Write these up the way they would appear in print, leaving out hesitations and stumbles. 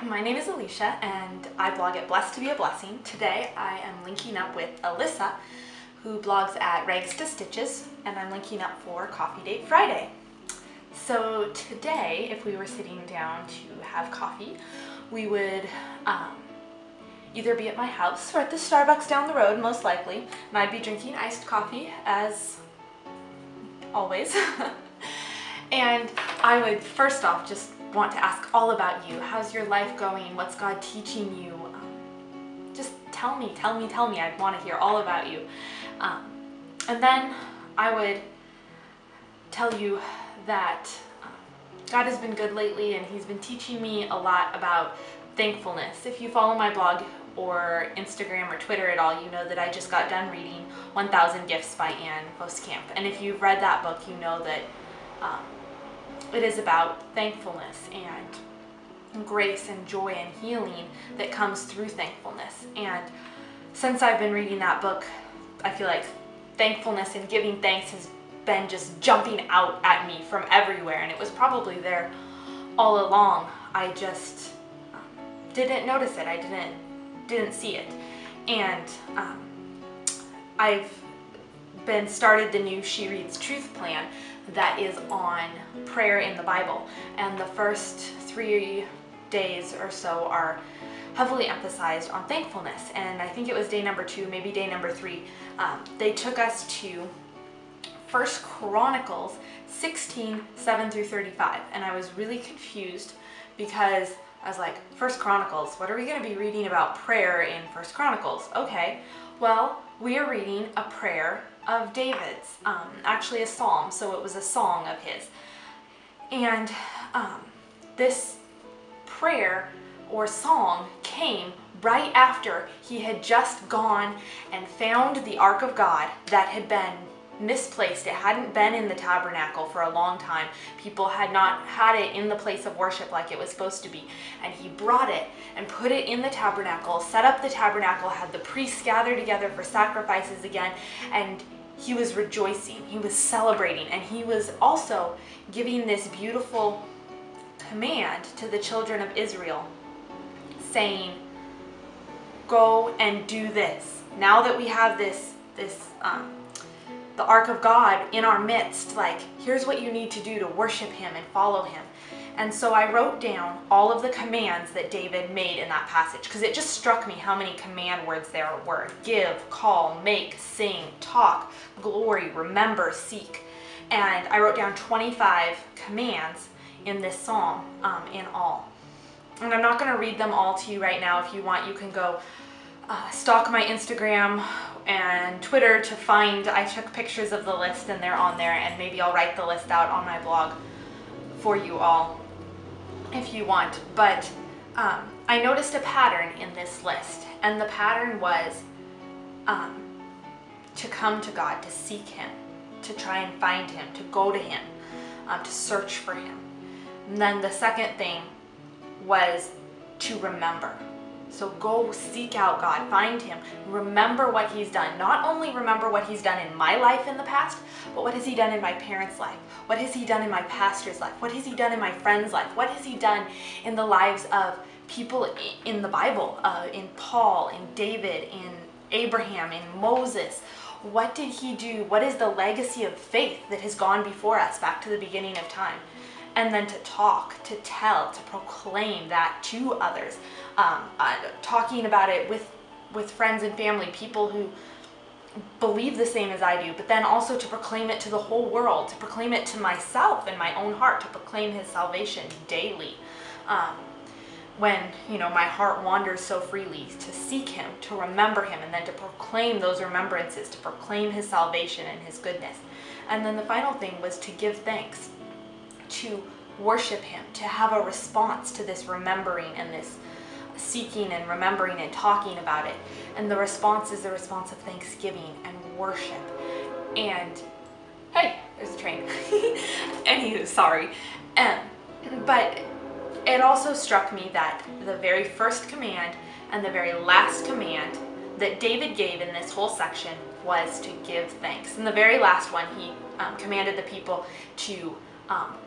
my name is Alicia and I blog at Blessed to Be a Blessing. Today I am linking up with Alyssa, who blogs at Rags to Stitches, and I'm linking up for Coffee Date Friday. So today, if we were sitting down to have coffee, we would either be at my house or at the Starbucks down the road, most likely, and I'd be drinking iced coffee as always. And I would first off just want to ask all about you. How's your life going? What's God teaching you? Just tell me. I'd want to hear all about you. And then I would tell you that God has been good lately and He's been teaching me a lot about thankfulness. If you follow my blog or Instagram or Twitter at all, you know that I just got done reading 1,000 Gifts by Anne Voskamp. And if you've read that book, you know that it is about thankfulness and grace and joy and healing that comes through thankfulness. And since I've been reading that book, I feel like thankfulness and giving thanks has been just jumping out at me from everywhere, and it was probably there all along. I just didn't notice it. I didn't see it. And I've been started the new She Reads Truth plan that is on prayer in the Bible, and the first 3 days or so are heavily emphasized on thankfulness. And I think it was day number 2, maybe day number 3, they took us to 1 Chronicles 16, 7 through 35, and I was really confused because I was like, 1 Chronicles, what are we going to be reading about prayer in 1 Chronicles? Okay, well, we are reading a prayer of David's, actually a psalm, so it was a song of his. And this prayer or song came right after he had just gone and found the Ark of God that had been misplaced. It hadn't been in the tabernacle for a long time. People had not had it in the place of worship like it was supposed to be. And he brought it and put it in the tabernacle, set up the tabernacle, had the priests gather together for sacrifices again, and he was rejoicing, he was celebrating, and he was also giving this beautiful command to the children of Israel, saying, go and do this. Now that we have the Ark of God in our midst, like, here's what you need to do to worship Him and follow Him. And so I wrote down all of the commands that David made in that passage, because it just struck me how many command words there were. Give, call, make, sing, talk, glory, remember, seek. And I wrote down 25 commands in this psalm in all. And I'm not going to read them all to you right now. If you want, you can go stalk my Instagram and Twitter to find, I took pictures of the list and they're on there, and maybe I'll write the list out on my blog for you all if you want. But I noticed a pattern in this list, and the pattern was to come to God, to seek Him, to try and find Him, to go to Him, to search for Him. And then the second thing was to remember. So go seek out God, find Him, remember what He's done. Not only remember what He's done in my life in the past, but what has He done in my parents' life? What has He done in my pastor's life? What has He done in my friend's life? What has He done in the lives of people in the Bible, in Paul, in David, in Abraham, in Moses? What did He do? What is the legacy of faith that has gone before us back to the beginning of time? And then to talk, to tell, to proclaim that to others. Talking about it with friends and family, people who believe the same as I do, but then also to proclaim it to the whole world, to proclaim it to myself in my own heart, to proclaim His salvation daily. When, my heart wanders so freely, to seek Him, to remember Him, and then to proclaim those remembrances, to proclaim His salvation and His goodness. And then the final thing was to give thanks, to worship Him, to have a response to this remembering and this seeking and remembering and talking about it. And the response is the response of thanksgiving and worship. And hey, there's a train. Anywho, sorry. But it also struck me that the very first command and the very last command that David gave in this whole section was to give thanks. In the very last one, he commanded the people to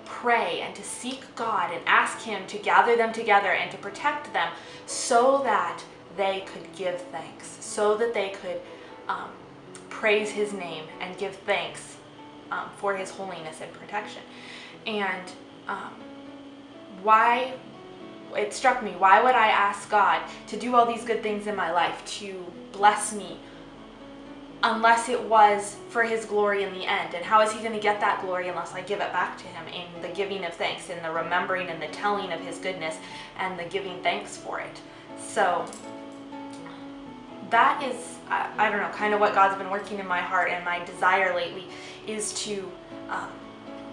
pray and to seek God and ask Him to gather them together and to protect them so that they could give thanks, so that they could praise His name and give thanks for His holiness and protection. And why, it struck me, why would I ask God to do all these good things in my life, to bless me, unless it was for His glory in the end? And how is He going to get that glory unless I give it back to Him in the giving of thanks, in the remembering and the telling of His goodness and the giving thanks for it? So that is, I don't know, kind of what God's been working in my heart, and my desire lately is to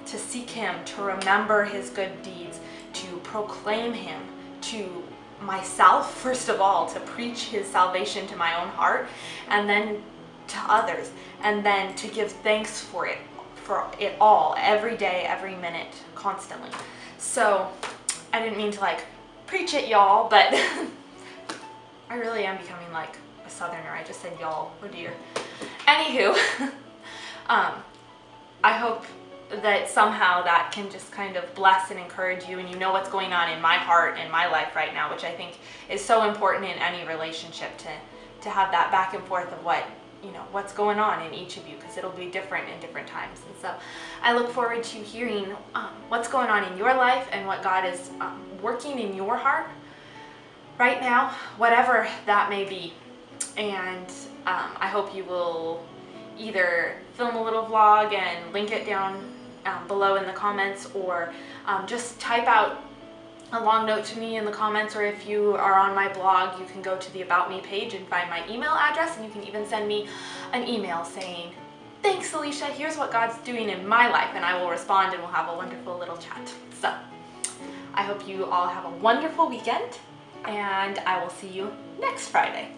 seek Him, to remember His good deeds, to proclaim Him to myself, first of all, to preach His salvation to my own heart, and then to others, and then to give thanks for it all, every day, every minute, constantly. So I didn't mean to like preach it, y'all, but I really am becoming like a southerner. I just said y'all, oh dear. Anywho, I hope that somehow that can just kind of bless and encourage you, and you know what's going on in my heart and my life right now, which I think is so important in any relationship, to have that back and forth of what, you know, what's going on in each of you, because it'll be different in different times. And so I look forward to hearing what's going on in your life and what God is working in your heart right now, whatever that may be. And I hope you will either film a little vlog and link it down below in the comments, or just type out a long note to me in the comments, or if you are on my blog, you can go to the About Me page and find my email address, and you can even send me an email saying, thanks Alicia, here's what God's doing in my life, and I will respond and we'll have a wonderful little chat. So I hope you all have a wonderful weekend, and I will see you next Friday.